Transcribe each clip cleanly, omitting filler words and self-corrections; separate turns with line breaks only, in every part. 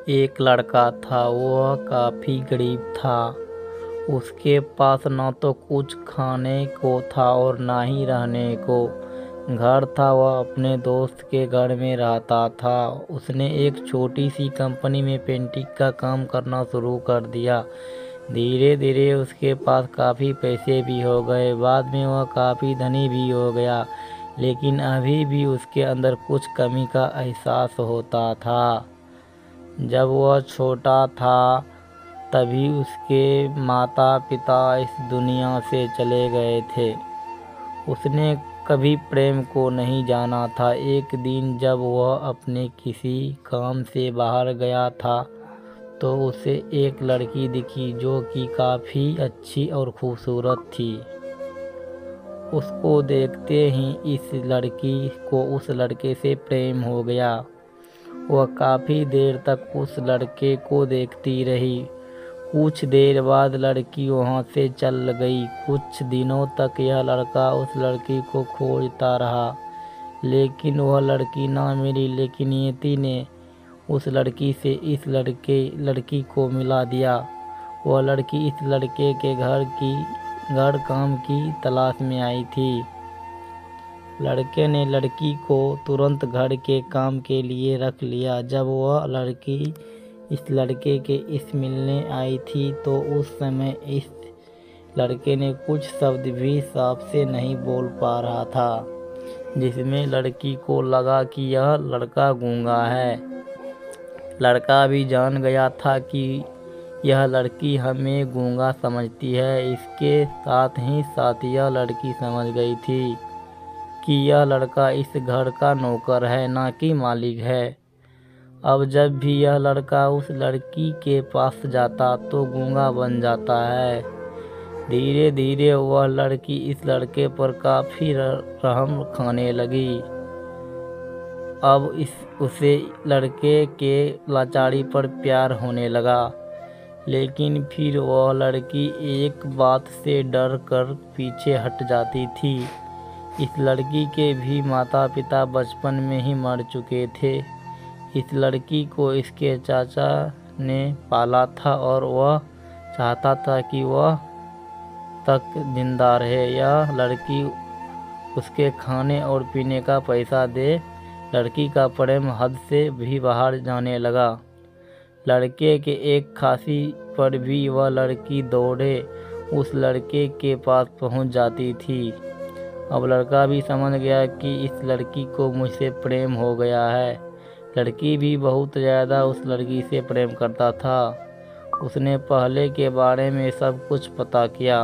एक लड़का था, वह काफ़ी गरीब था। उसके पास न तो कुछ खाने को था और न ही रहने को घर था। वह अपने दोस्त के घर में रहता था। उसने एक छोटी सी कंपनी में पेंटिंग का काम करना शुरू कर दिया। धीरे धीरे उसके पास काफ़ी पैसे भी हो गए। बाद में वह काफ़ी धनी भी हो गया, लेकिन अभी भी उसके अंदर कुछ कमी का एहसास होता था। जब वह छोटा था तभी उसके माता पिता इस दुनिया से चले गए थे। उसने कभी प्रेम को नहीं जाना था। एक दिन जब वह अपने किसी काम से बाहर गया था तो उसे एक लड़की दिखी जो कि काफ़ी अच्छी और खूबसूरत थी। उसको देखते ही इस लड़की को उस लड़के से प्रेम हो गया। वह काफ़ी देर तक उस लड़के को देखती रही। कुछ देर बाद लड़की वहाँ से चल गई। कुछ दिनों तक यह लड़का उस लड़की को खोजता रहा, लेकिन वह लड़की ना मिली। लेकिन नियति ने उस लड़की से इस लड़की को मिला दिया। वह लड़की इस लड़के के घर काम की तलाश में आई थी। लड़के ने लड़की को तुरंत घर के काम के लिए रख लिया। जब वह लड़की इस लड़के के इस मिलने आई थी तो उस समय इस लड़के ने कुछ शब्द भी साफ से नहीं बोल पा रहा था, जिसमें लड़की को लगा कि यह लड़का गूंगा है। लड़का भी जान गया था कि यह लड़की हमें गूंगा समझती है। इसके साथ ही साथ यह लड़की समझ गई थी कि यह लड़का इस घर का नौकर है, ना कि मालिक है। अब जब भी यह लड़का उस लड़की के पास जाता तो गूंगा बन जाता है। धीरे धीरे वह लड़की इस लड़के पर काफ़ी रहम खाने लगी। अब उसे लड़के के लाचारी पर प्यार होने लगा। लेकिन फिर वह लड़की एक बात से डर कर पीछे हट जाती थी। इस लड़की के भी माता पिता बचपन में ही मर चुके थे। इस लड़की को इसके चाचा ने पाला था और वह चाहता था कि वह तक जिंदा रहे। यह लड़की उसके खाने और पीने का पैसा दे। लड़की का प्रेम हद से भी बाहर जाने लगा। लड़के के एक खांसी पर भी वह लड़की दौड़े उस लड़के के पास पहुंच जाती थी। अब लड़का भी समझ गया कि इस लड़की को मुझसे प्रेम हो गया है। लड़की भी बहुत ज़्यादा उस लड़की से प्रेम करता था। उसने पहले के बारे में सब कुछ पता किया।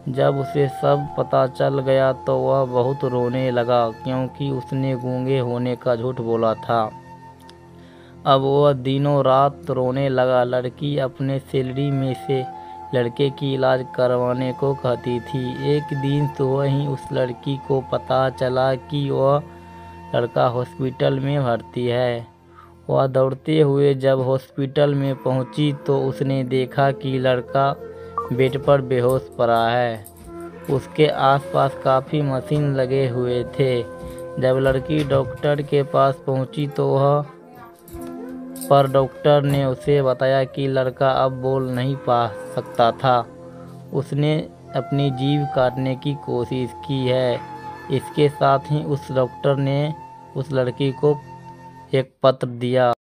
जब उसे सब पता चल गया तो वह बहुत रोने लगा, क्योंकि उसने गूंगे होने का झूठ बोला था। अब वह दिनों रात रोने लगा। लड़की अपने सैलरी में से लड़के की इलाज करवाने को कहती थी। एक दिन सुबह ही उस लड़की को पता चला कि वह लड़का हॉस्पिटल में भर्ती है। वह दौड़ते हुए जब हॉस्पिटल में पहुंची तो उसने देखा कि लड़का बेड पर बेहोश पड़ा है। उसके आसपास काफ़ी मशीन लगे हुए थे। जब लड़की डॉक्टर के पास पहुंची तो डॉक्टर ने उसे बताया कि लड़का अब बोल नहीं पा सकता था। उसने अपनी जीभ काटने की कोशिश की है। इसके साथ ही उस डॉक्टर ने उस लड़की को एक पत्र दिया।